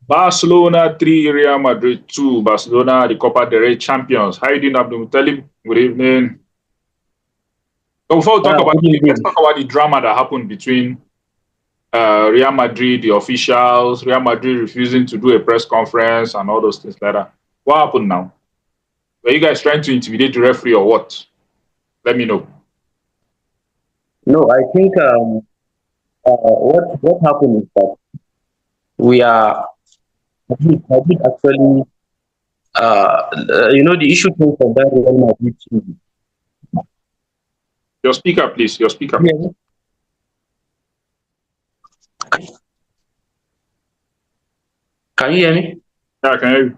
Barcelona 3, Real Madrid 2. Barcelona, the Copa del Rey champions. How you doing, Abdul Mutalim? Good evening. So before we talk about Good the game, let's evening. talk about the drama that happened between Real Madrid, the officials, Real Madrid refusing to do a press conference and all those things like that. What happened now? Were you guys trying to intimidate the referee or what? Let me know. No, I think what happened is that we are Madrid actually the issue came from that Real Madrid team. Your speaker, please. Your speaker. Yeah. Can you hear me? Yeah, I can hear you.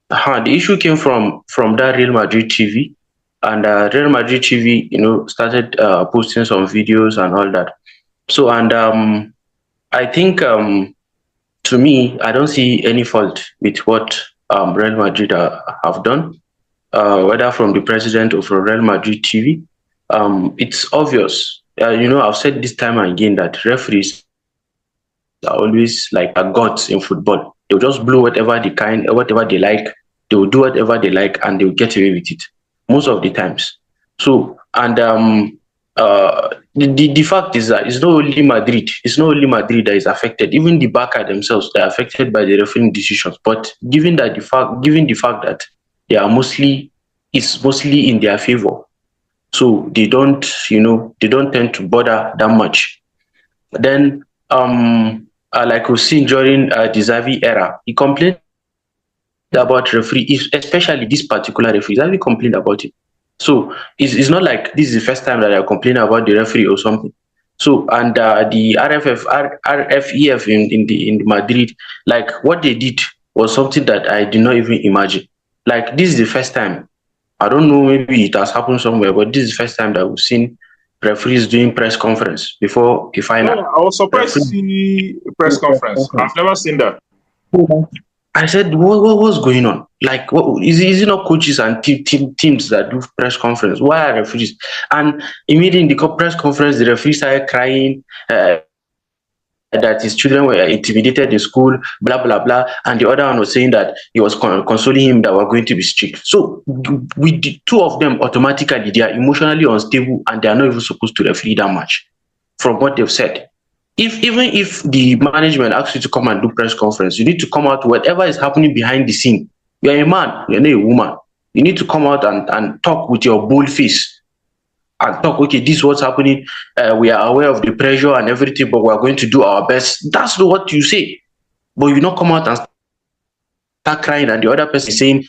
The issue came from that Real Madrid TV, and Real Madrid TV, started posting some videos and all that. So and I think to me, I don't see any fault with what Real Madrid have done, whether from the president or from Real Madrid TV. It's obvious. I've said this time and again that referees are always like a gods in football. They'll just blow whatever they like. They will do whatever they like, and they'll get away with it most of the times. So and the fact is that it's not only Madrid. It's not only Madrid that is affected. Even the Barca themselves, they're affected by the refereeing decisions. But given the fact that they are it's mostly in their favor, so they don't tend to bother that much. Then like we've seen during the Xavi era, he complained about referee, especially this particular referee. Xavi complained about it. So it's not like this is the first time that I complain about the referee or something. So and the RFEF in Madrid, like what they did was something that I did not even imagine. Like this is the first time. I don't know, maybe it has happened somewhere, but this is the first time that we've seen referees doing press conference before the Yeah, final. I was surprised to Referee see a press doing press conference. I've conference. never seen that. I said, what's going on? Like, is it not coaches and teams that do press conference? Why are referees? And immediately in the press conference, the referee started crying. That his children were intimidated in school, blah blah blah, and the other one was saying that he was consoling him that we're going to be strict. So with the two of them, automatically they are emotionally unstable and they are not even supposed to referee that much, from what they've said. If the management asks you to come and do press conference, you need to come out whatever is happening behind the scene. You're a man, you're not a woman. You need to come out and talk with your bold face and talk, okay, this is what's happening. We are aware of the pressure and everything, but we're going to do our best. That's not what you say. But you not come out and start crying, and the other person is saying,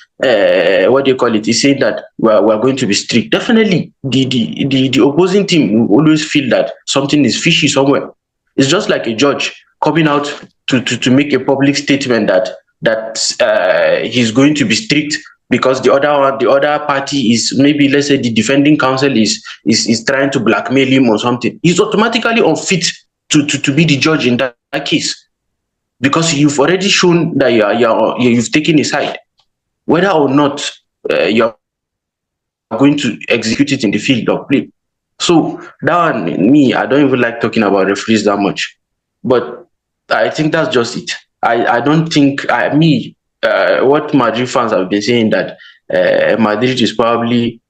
what do you call it? Is saying that we're going to be strict. Definitely, the opposing team will always feel that something is fishy somewhere. It's just like a judge coming out to make a public statement that he's going to be strict because the other party is, maybe let's say the defending counsel is trying to blackmail him or something. He's automatically unfit to be the judge in that case, because you've already shown that you've taken a side, whether or not you're going to execute it in the field of play. So that one, me, I don't even like talking about referees that much. But I think that's just it. I don't think what Madrid fans have been saying, that Madrid is probably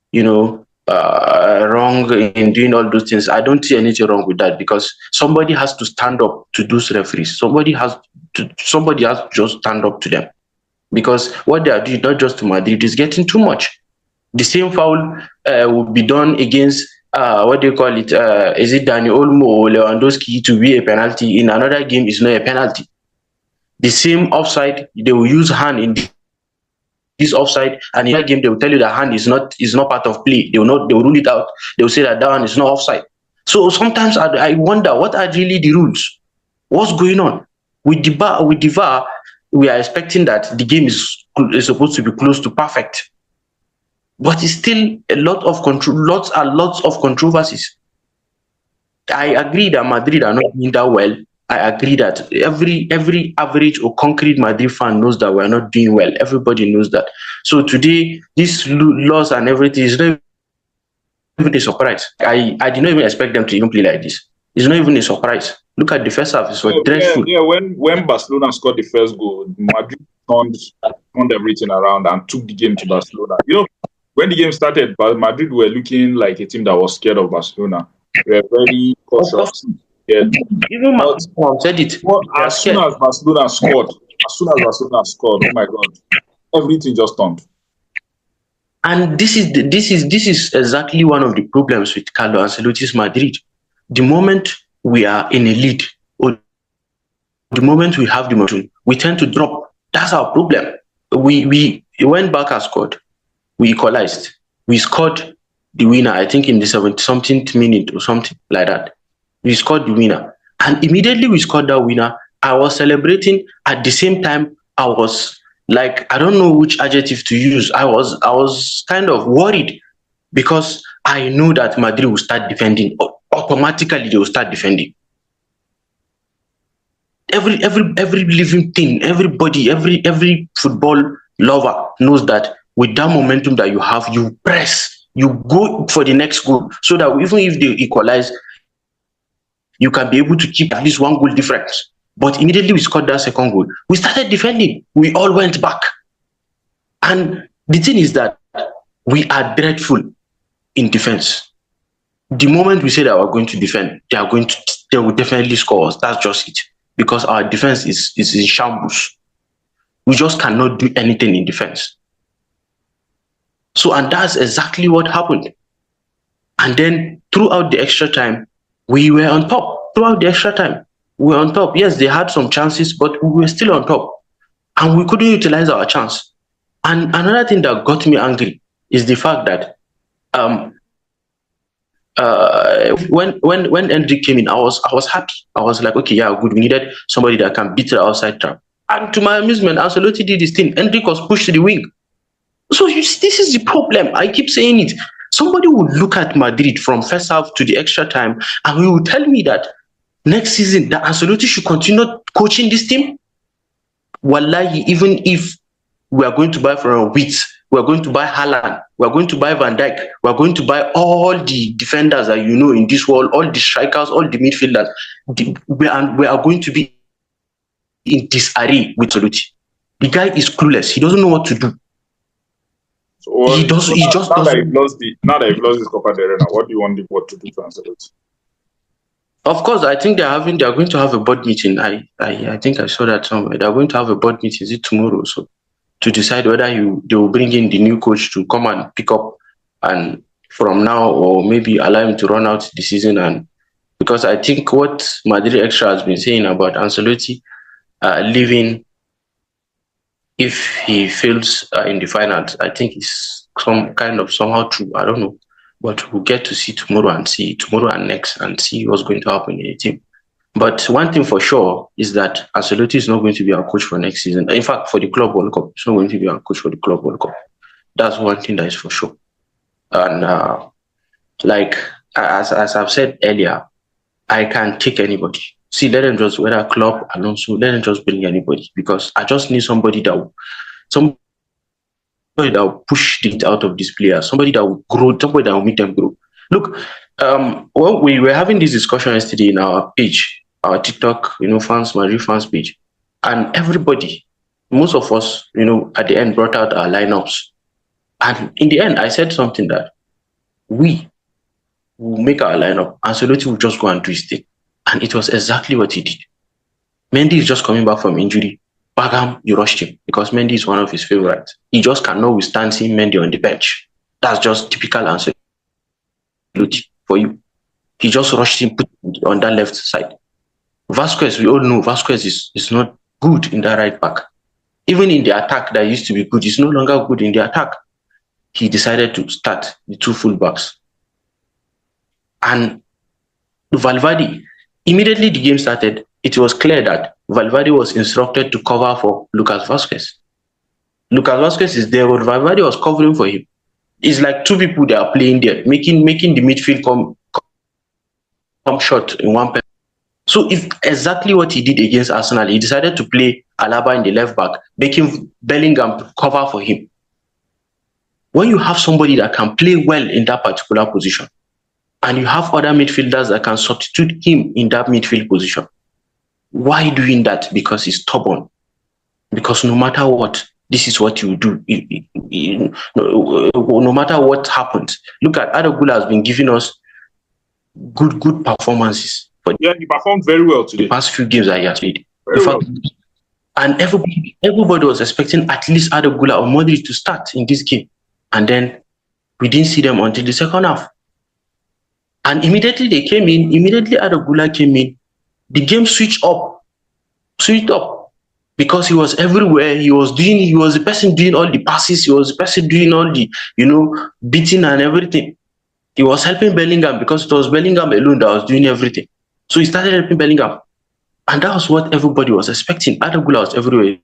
wrong in doing all those things. I don't see anything wrong with that, because somebody has to stand up to those referees. Somebody has to just stand up to them, because what they are doing, not just to Madrid, is getting too much. The same foul would be done against what do you call it? Is it Dani Olmo or Lewandowski to be a penalty? In another game, it's not a penalty. The same offside, they will use hand in this offside, and in that game they will tell you that hand is not part of play. They will rule it out. They will say that one is not offside. So sometimes I wonder, what are really the rules? What's going on with the VAR? We are expecting that the game is supposed to be close to perfect, but it's still a lot of lots of controversies. I agree that Madrid are not doing that well. I agree that every average or concrete Madrid fan knows that we're not doing well. Everybody knows that. So today, this loss and everything is not even a surprise. I did not even expect them to even play like this. It's not even a surprise. Look at the first half; it was Yeah, dreadful. yeah. When Barcelona scored the first goal, Madrid turned everything around and took the game to Barcelona. When the game started, Madrid were looking like a team that was scared of Barcelona. They were very Of course, cautious. Yeah. even But Macron said it. They are as soon scared. as Barcelona scored, oh my God, everything just turned. And this is exactly one of the problems with Carlo Ancelotti's Madrid. The moment we are in a lead, or the moment we have the momentum, we tend to drop. That's our problem. We went back and scored. We equalized. We scored the winner. I think in the 70 something minute or something like that. We scored the winner, and immediately we scored that winner. I was celebrating. At the same time, I was like, I don't know which adjective to use. I was kind of worried because I knew that Madrid will start defending. Automatically, they will start defending. Every living thing, everybody, every football lover knows that with that momentum that you have, you press, you go for the next goal, so that even if they equalize, you can be able to keep at least one goal difference. But immediately we scored that second goal, we started defending. We all went back. And the thing is that we are dreadful in defense. The moment we say that we're going to defend, they will definitely score us. That's just it. Because our defense is in shambles. We just cannot do anything in defense. So, and that's exactly what happened. And then throughout the extra time, we were on top. Throughout the extra time, we were on top. Yes, they had some chances, but we were still on top. And we couldn't utilize our chance. And another thing that got me angry is the fact that when Hendrik came in, I was happy. I was like, okay, yeah, good. We needed somebody that can beat the outside trap. And to my amusement, Ancelotti did his thing. Hendrik was pushed to the wing. So you see, this is the problem. I keep saying it. Somebody would look at Madrid from first half to the extra time, and he will tell me that next season that Ancelotti should continue coaching this team. Wallahi, even if we are going to buy from Wits, we are going to buy Haaland, we are going to buy Van Dijk, we are going to buy all the defenders that you know in this world, all the strikers, all the midfielders. We are going to be in disarray with Ancelotti. The guy is clueless. He doesn't know what to do. So, He does. so He just now that you've doesn't. lost this Copa del Rey, now what do you want the board to do to Ancelotti? Of course, I think they are going to have a board meeting. I think I saw that somewhere. They are going to have a board meeting. Is it tomorrow? So to decide whether they will bring in the new coach to come and pick up and from now, or maybe allow him to run out the season. And because I think what Madrid Extra has been saying about Ancelotti leaving if he fails in the finals, I think it's some kind of somehow true. I don't know, but we'll get to see tomorrow and next and see what's going to happen in the team. But one thing for sure is that Ancelotti is not going to be our coach for next season. In fact, for the Club World Cup, he's not going to be our coach for the Club World Cup. That's one thing that is for sure. And like as I've said earlier, I can take anybody. See, let them just, whether Klopp, Alonso, let them just bring anybody, because I just need somebody that will push it out of these players, somebody that will grow, somebody that will make them grow. Look, well, we were having this discussion yesterday in our page, our TikTok, Madrid fans page, and everybody, most of us, at the end brought out our lineups. And in the end, I said something that we will make our lineup, and Ancelotti will just go and do his thing. And it was exactly what he did. Mendy is just coming back from injury. Bagam, you rushed him because Mendy is one of his favorites. He just cannot withstand seeing Mendy on the bench. That's just typical Ancelotti for you. He just rushed him on that left side. Vasquez, we all know Vasquez is not good in that right back. Even in the attack that used to be good, he's no longer good in the attack. He decided to start the two fullbacks. And Valverde, immediately the game started, it was clear that Valverde was instructed to cover for Lucas Vasquez. Lucas Vasquez is there, but Valverde was covering for him. It's like two people that are playing there, making the midfield come short in one person. So if exactly what he did against Arsenal, he decided to play Alaba in the left back, making Bellingham cover for him. When you have somebody that can play well in that particular position, and you have other midfielders that can substitute him in that midfield position. Why doing that? Because he's stubborn. Because no matter what, this is what you do. No matter what happens. Look at Adogula has been giving us good performances for Yeah, he performed very well today. the past few games that he has played. Very well. And everybody was expecting at least Adogula or Madrid to start in this game. And then we didn't see them until the second half. And immediately they came in, immediately Adogula came in, the game switched up. Because he was everywhere. He was the person doing all the passes, he was the person doing all the, beating and everything. He was helping Bellingham because it was Bellingham alone that was doing everything. So he started helping Bellingham. And that was what everybody was expecting. Adogula was everywhere.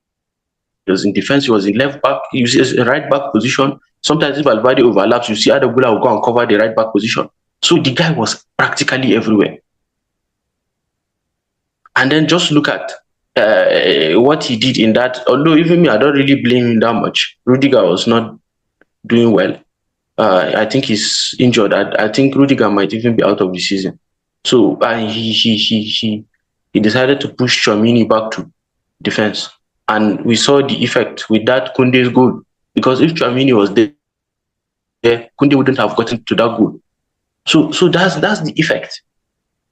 He was in defense, he was in left back, he was in right back position. Sometimes if Valverde overlaps, you see Adogula will go and cover the right back position. So the guy was practically everywhere. And then just look at what he did in that. Although even me, I don't really blame him that much. Rudiger was not doing well. I think he's injured. I think Rudiger might even be out of the season. So he decided to push Tchouaméni back to defense. And we saw the effect with that Koundé's goal. Because if Tchouaméni was there, Koundé wouldn't have gotten to that goal. So that's the effect.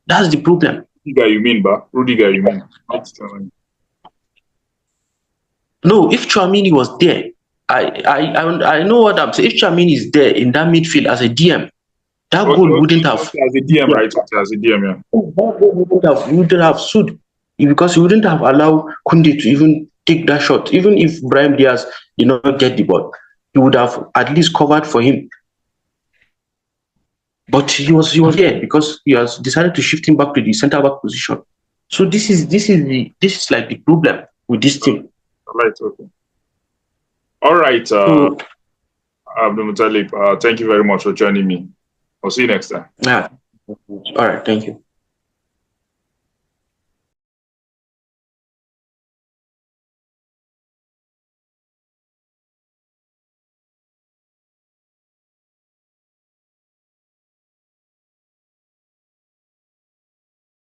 That's the problem. Rudiger, you mean, ba? Rudiger, you mean? Not Tchouaméni. No, if Tchouaméni was there, I know what I'm saying. If Tchouaméni is there in that midfield as a DM, that goal wouldn't have. As a DM, right? As a DM, yeah. That goal wouldn't have stood because he wouldn't have allowed Koundé to even take that shot. Even if Brahim Diaz did not get the ball, he would have at least covered for him. But he was there because he has decided to shift him back to the centre back position. So this is like the problem with this team. Right. Okay. All right. Abdul Muttalib, thank you very much for joining me. I'll see you next time. Yeah. All right. Thank you.